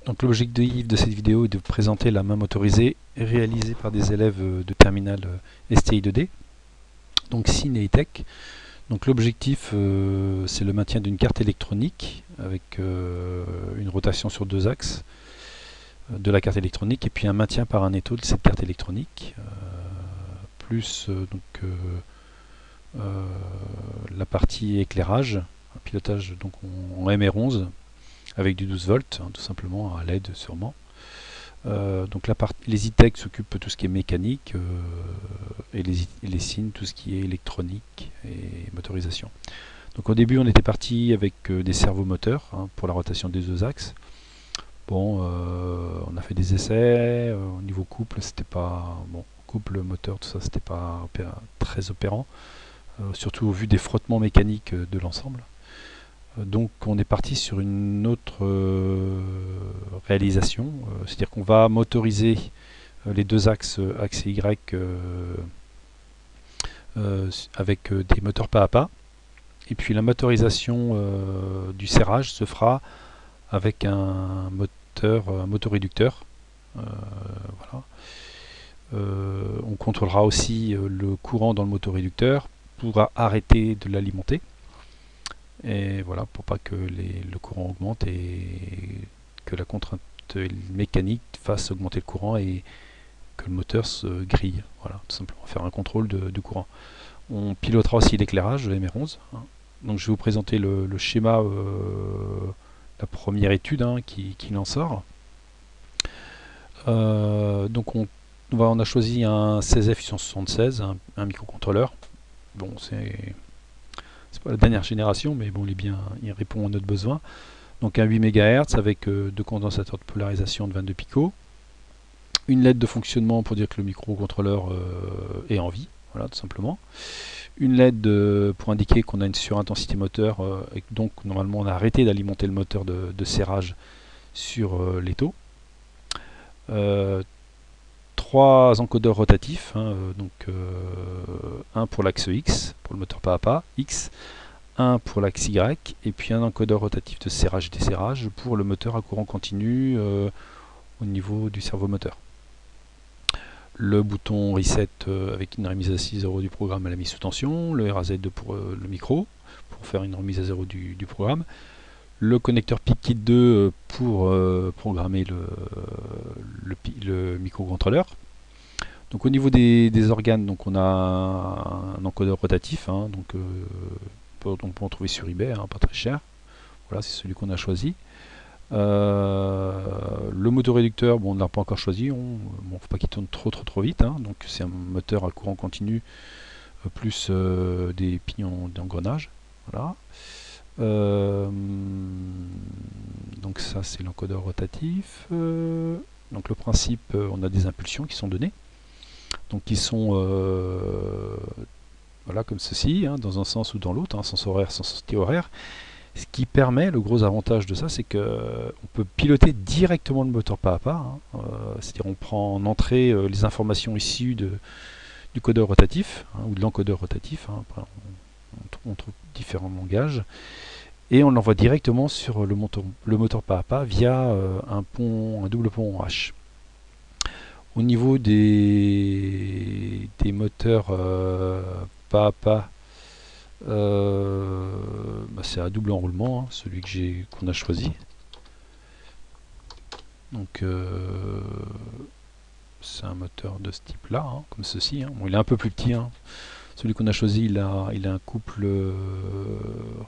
Donc l'objectif de cette vidéo est de vous présenter la main motorisée réalisée par des élèves de terminale STI 2D, donc Cine et Tech. Donc l'objectif c'est le maintien d'une carte électronique avec une rotation sur deux axes de la carte électronique et puis un maintien par un étau de cette carte électronique, plus la partie éclairage, un pilotage donc en MR11 avec du 12 volts, tout simplement à LED sûrement. Donc les e-tech s'occupent de tout ce qui est mécanique et les signes tout ce qui est électronique et motorisation. Donc au début on était parti avec des servomoteurs pour la rotation des deux axes. Bon, on a fait des essais, au niveau couple c'était pas bon, couple moteur tout ça c'était pas très opérant, surtout au vu des frottements mécaniques de l'ensemble. Donc on est parti sur une autre réalisation, c'est-à-dire qu'on va motoriser les deux axes, axe et Y, avec des moteurs pas à pas. Et puis la motorisation du serrage se fera avec un motoréducteur. Voilà. On contrôlera aussi le courant dans le motoréducteur pour arrêter de l'alimenter. Et voilà, pour pas que le courant augmente et que la contrainte mécanique fasse augmenter le courant et que le moteur se grille. Voilà, tout simplement faire un contrôle du courant. On pilotera aussi l'éclairage, le MR11. Donc je vais vous présenter le schéma, la première étude qui en sort. Donc on a choisi un 16F876, un microcontrôleur. Bon, c'est pas la dernière génération, mais bon, il répond à notre besoin. Donc un 8 MHz avec deux condensateurs de polarisation de 22 picots, une LED de fonctionnement pour dire que le microcontrôleur est en vie, voilà, tout simplement. Une LED pour indiquer qu'on a une surintensité moteur et que donc normalement on a arrêté d'alimenter le moteur de serrage sur l'étau. 3 encodeurs rotatifs, donc un pour l'axe X, pour le moteur pas à pas, X, un pour l'axe Y, et puis un encodeur rotatif de serrage et desserrage pour le moteur à courant continu au niveau du servomoteur. Le bouton reset avec une remise à 0 du programme à la mise sous tension, le RAZ2 pour le micro, pour faire une remise à 0 du programme, le connecteur PIC-Kit 2 pour programmer le microcontrôleur. Donc au niveau des organes, donc on a un encodeur rotatif, donc on peut en trouver sur eBay, pas très cher. Voilà, c'est celui qu'on a choisi. Le motoréducteur, bon, on ne l'a pas encore choisi, faut pas qu'il tourne trop vite, donc c'est un moteur à courant continu plus des pignons d'engrenage. Voilà. Donc ça c'est l'encodeur rotatif. Donc le principe, on a des impulsions qui sont données, donc qui sont voilà, comme ceci, dans un sens ou dans l'autre, sens horaire, sens anti-horaire. Ce qui permet, le gros avantage de ça, c'est qu'on peut piloter directement le moteur pas à pas. C'est-à-dire on prend en entrée les informations issues du codeur rotatif, ou de l'encodeur rotatif. Après, on trouve différents langages. Et on l'envoie directement sur le moteur pas à pas via un double pont H. Au niveau des moteurs pas à pas, c'est à double enroulement, celui qu'on a choisi. Donc c'est un moteur de ce type là, comme ceci. Bon, il est un peu plus petit. Celui qu'on a choisi, il a un couple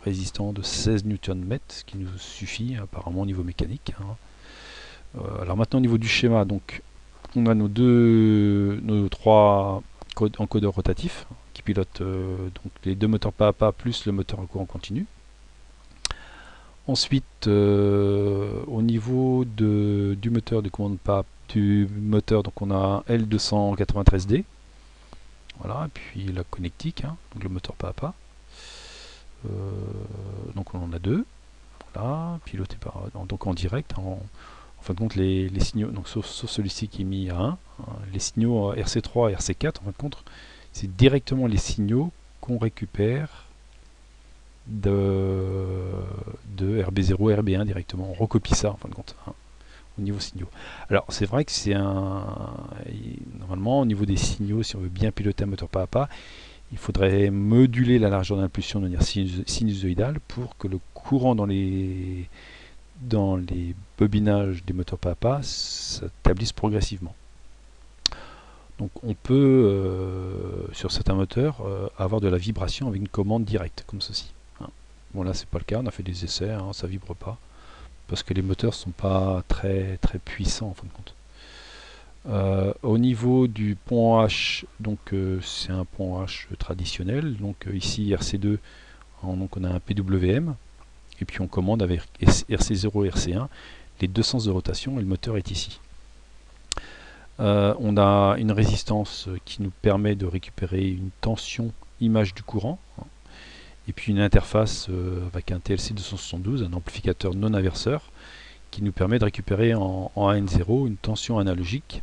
résistant de 16 Nm, ce qui nous suffit apparemment au niveau mécanique. Alors maintenant au niveau du schéma, donc on a nos 3 encodeurs rotatifs qui pilotent donc les 2 moteurs pas à pas plus le moteur à courant continu. Ensuite, au niveau du moteur de commande pas du moteur, donc on a un L293D. Voilà, et puis la connectique, donc le moteur pas à pas. Donc on en a 2. Voilà, piloté donc en direct. En fin de compte, les signaux, donc sauf celui-ci qui est mis à 1, les signaux RC3 et RC4, en fin de compte, c'est directement les signaux qu'on récupère de RB0 et RB1 directement. On recopie ça en fin de compte. au niveau signaux. Alors c'est vrai que normalement au niveau des signaux, si on veut bien piloter un moteur pas à pas, il faudrait moduler la largeur d'impulsion de manière sinusoïdale pour que le courant dans les bobinages des moteurs pas à pas s'établisse progressivement. Donc on peut, sur certains moteurs, avoir de la vibration avec une commande directe, comme ceci. Bon là c'est pas le cas, on a fait des essais, ça vibre pas, parce que les moteurs sont pas très puissants en fin de compte. Au niveau du pont H, donc c'est un pont H traditionnel, donc ici RC2, donc on a un PWM, et puis on commande avec RC0 et RC1 les deux sens de rotation, et le moteur est ici. On a une résistance qui nous permet de récupérer une tension image du courant, et puis une interface avec un TLC 272, un amplificateur non inverseur, qui nous permet de récupérer en AN0 une tension analogique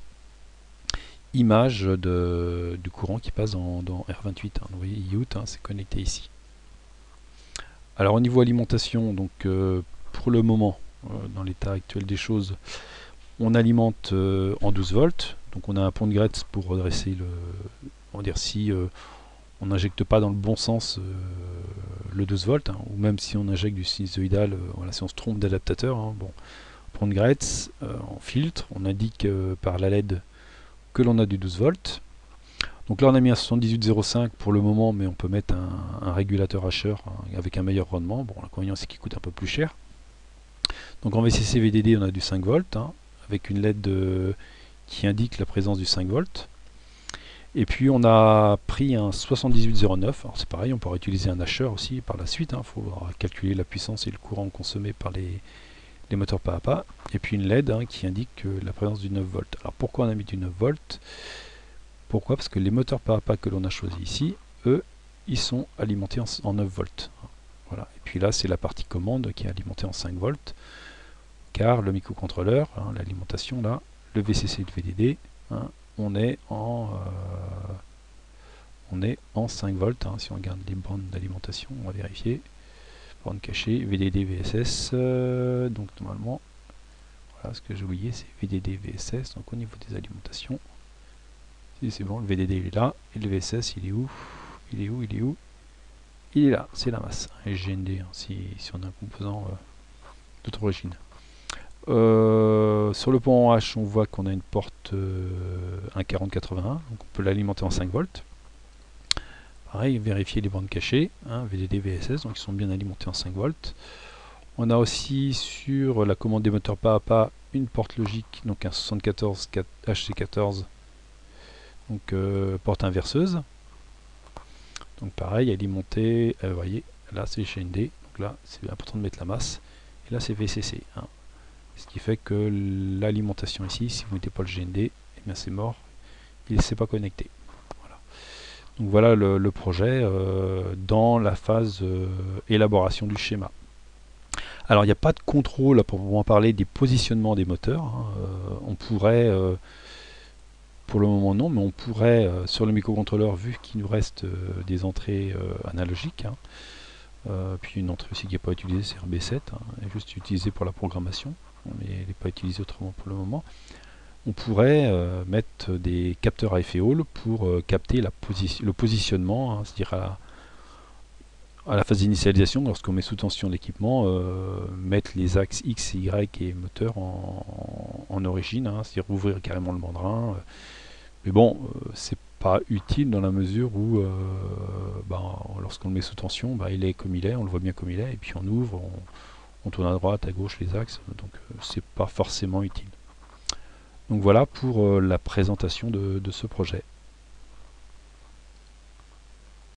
image du courant qui passe dans R28. Vous voyez, IOUT, c'est connecté ici. Alors au niveau alimentation, donc pour le moment, dans l'état actuel des choses, on alimente en 12 volts. Donc on a un pont de Gretz pour redresser le... On va dire si on n'injecte pas dans le bon sens le 12 volts, ou même si on injecte du sinusoïdal, voilà, si on se trompe d'adaptateur, bon, pont de Gretz, on filtre, on indique par la LED que l'on a du 12 volts. Donc là on a mis un 78,05 pour le moment, mais on peut mettre un régulateur hacheur avec un meilleur rendement. Bon, l'inconvénient c'est qu'il coûte un peu plus cher. Donc en VCC VDD on a du 5 volts, avec une LED qui indique la présence du 5 volts. Et puis on a pris un 78,09, alors c'est pareil, on pourra utiliser un hacheur aussi par la suite, il faudra calculer la puissance et le courant consommé par les moteurs pas à pas, et puis une LED qui indique la présence du 9 volts. Alors pourquoi on a mis du 9 volts? Pourquoi? Parce que les moteurs pas à pas que l'on a choisi ici, eux, ils sont alimentés en 9 volts. Voilà. Et puis là, c'est la partie commande qui est alimentée en 5 volts, car le microcontrôleur, l'alimentation là, le VCC et le VDD, on est en 5 volts. Si on regarde les bandes d'alimentation, on va vérifier. Bande cachée, VDD, VSS, donc normalement, voilà ce que j'ai oublié, c'est VDD, VSS, donc au niveau des alimentations, si c'est bon, le VDD il est là, et le VSS il est où? Il est où? Il est où? Il est là, c'est la masse, et GND, si on a un composant d'autre origine. Sur le pont H, on voit qu'on a une porte 1.4081, donc on peut l'alimenter en 5 volts. Pareil, vérifier les bandes cachées, VDD, VSS, donc ils sont bien alimentés en 5 volts. On a aussi sur la commande des moteurs pas à pas une porte logique, donc un 74 HC14, donc porte inverseuse. Donc pareil, alimenté, vous voyez, là c'est GND, donc là c'est important de mettre la masse, et là c'est VCC. Ce qui fait que l'alimentation ici, si vous ne mettez pas le GND, eh bien c'est mort, il ne s'est pas connecté. Donc voilà le projet dans la phase élaboration du schéma. Alors il n'y a pas de contrôle pour en parler des positionnements des moteurs. On pourrait, pour le moment non, mais on pourrait sur le microcontrôleur, vu qu'il nous reste des entrées analogiques, puis une entrée aussi qui n'est pas utilisée, c'est RB7, elle est juste utilisée pour la programmation, mais elle n'est pas utilisée autrement pour le moment. On pourrait mettre des capteurs à effet Hall pour capter le positionnement, c'est-à-dire à la phase d'initialisation, lorsqu'on met sous tension l'équipement, mettre les axes X, Y et moteur en origine, c'est-à-dire ouvrir carrément le mandrin. Mais bon, c'est pas utile dans la mesure où lorsqu'on le met sous tension, il est comme il est, on le voit bien comme il est, et puis on ouvre, on tourne à droite, à gauche les axes, donc c'est pas forcément utile. Donc voilà pour la présentation de ce projet.